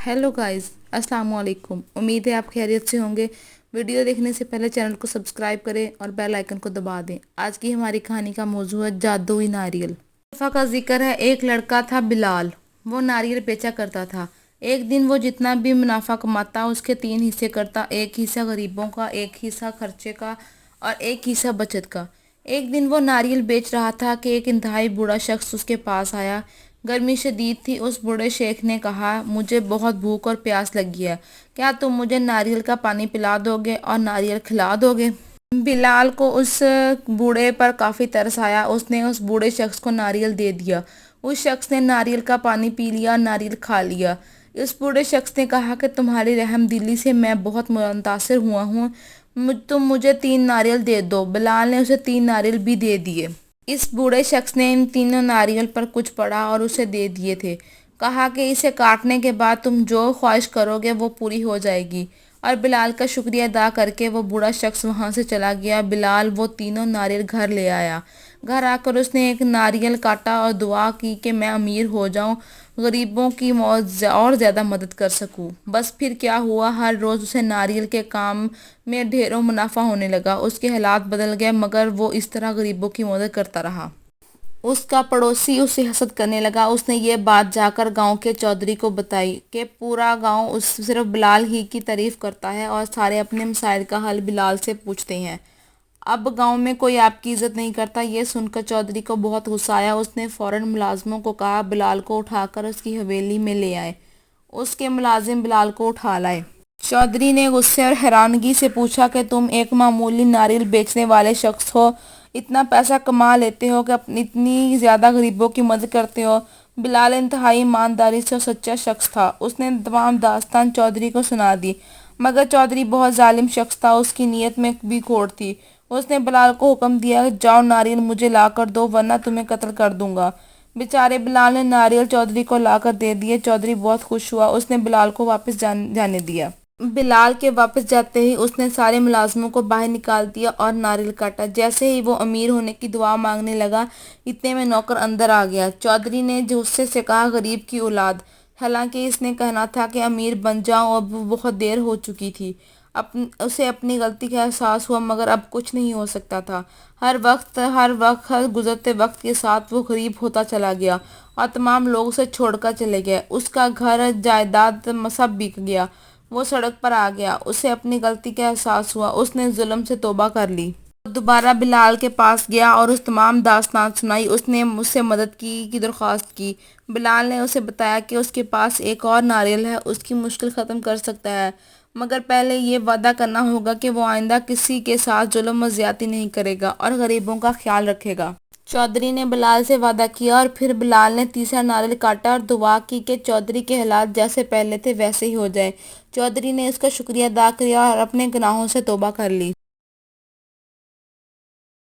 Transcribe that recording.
Hello guys, अस्सलाम वालेकुम। उम्मीद है आप खैरियत से होंगे। वीडियो देखने से पहले चैनल को सब्सक्राइब करें और बेल आइकन को दबा दें। आज की हमारी कहानी का मौजू है जादुई नारियल। दफा का जिक्र है, एक लड़का था बिलाल। वो नारियल बेचा करता था। एक दिन वो जितना भी मुनाफा कमाता उसके 3 हिस्से करता। एक हिस्सा गरीबों का, एक हिस्सा खर्चे का और एक हिस्सा बचत का। एक दिन वो नारियल बेच रहा था कि एक इंतहाई बूढ़ा शख्स उसके पास आया। गर्मी शदीद थी। उस बूढ़े शेख ने कहा, मुझे बहुत भूख और प्यास लगी है। क्या तुम मुझे नारियल का पानी पिला दोगे और नारियल खिला दोगे? बिलाल को उस बूढ़े पर काफ़ी तरस आया। उसने उस बूढ़े शख्स को नारियल दे दिया। उस शख्स ने नारियल का पानी पी लिया, नारियल खा लिया। इस बूढ़े शख्स ने कहा कि तुम्हारी रहम दिली से मैं बहुत मुतासिर हुआ हूँ। तुम मुझे 3 नारियल दे दो। बिलाल ने उसे 3 नारियल भी दे दिए। इस बूढ़े शख्स ने इन तीनों नारियल पर कुछ पढ़ा और उसे दे दिए थे। कहा कि इसे काटने के बाद तुम जो ख्वाहिश करोगे वो पूरी हो जाएगी। और बिलाल का शुक्रिया अदा करके वो बूढ़ा शख्स वहाँ से चला गया। बिलाल वो तीनों नारियल घर ले आया। घर आकर उसने एक नारियल काटा और दुआ की कि मैं अमीर हो जाऊं, गरीबों की और ज़्यादा मदद कर सकूं। बस फिर क्या हुआ, हर रोज़ उसे नारियल के काम में ढेरों मुनाफा होने लगा। उसके हालात बदल गए, मगर वो इस तरह गरीबों की मदद करता रहा। उसका पड़ोसी उसे हसद करने लगा। उसने ये बात जाकर गांव के चौधरी को बताई कि पूरा गांव उस सिर्फ बिलाल ही की तारीफ करता है और सारे अपने मसाइल का हल बिलाल से पूछते हैं। अब गांव में कोई आपकी इज्जत नहीं करता। ये सुनकर चौधरी को बहुत गुस्सा आया। उसने फौरन मुलाजमों को कहा, बिलाल को उठाकर उसकी हवेली में ले आए। उसके मुलाजिम बिलाल को उठा लाए। चौधरी ने गुस्से और हैरानगी से पूछा कि तुम एक मामूली नारियल बेचने वाले शख्स हो, इतना पैसा कमा लेते हो कि अपनी इतनी ज़्यादा गरीबों की मदद करते हो। बिलाल इंतहाई ईमानदारी से और सच्चा शख्स था। उसने तमाम दास्तान चौधरी को सुना दी, मगर चौधरी बहुत जालिम शख्स था। उसकी नीयत में भी खोट थी। उसने बिलाल को हुक्म दिया, जाओ नारियल मुझे ला कर दो वरना तुम्हें कत्ल कर दूंगा। बेचारे बिलाल ने नारियल चौधरी को लाकर दे दिए। चौधरी बहुत खुश हुआ। उसने बिलाल को वापस जाने दिया। बिलाल के वापस जाते ही उसने सारे मुलाजमों को बाहर निकाल दिया और नारियल काटा। जैसे ही वो अमीर होने की दुआ मांगने लगा, इतने में नौकर अंदर आ गया। चौधरी ने गुस्से से कहा, गरीब की औलाद। हालांकि इसने कहना था कि अमीर बन जाऊं, अब बहुत देर हो चुकी थी। उसे अपनी गलती का एहसास हुआ, मगर अब कुछ नहीं हो सकता था। हर गुजरते वक्त के साथ वो गरीब होता चला गया और तमाम लोग उसे छोड़कर चले गए। उसका घर जायदाद सब बिक गया। वो सड़क पर आ गया। उसे अपनी गलती का एहसास हुआ। उसने जुल्म से तौबा कर ली। वो दोबारा बिलाल के पास गया और उस तमाम दास्तान सुनाई। उसने मुझसे मदद की दरख्वास्त की। बिलाल ने उसे बताया कि उसके पास एक और नारियल है, उसकी मुश्किल ख़त्म कर सकता है, मगर पहले ये वादा करना होगा कि वो आइंदा किसी के साथ जुल्म और ज्यादती नहीं करेगा और गरीबों का ख्याल रखेगा। चौधरी ने बिलाल से वादा किया और फिर बिलाल ने तीसरा नारियल काटा और दुआ की कि चौधरी के हालात जैसे पहले थे वैसे ही हो जाए। चौधरी ने उसका शुक्रिया अदा किया और अपने गुनाहों से तौबा कर ली।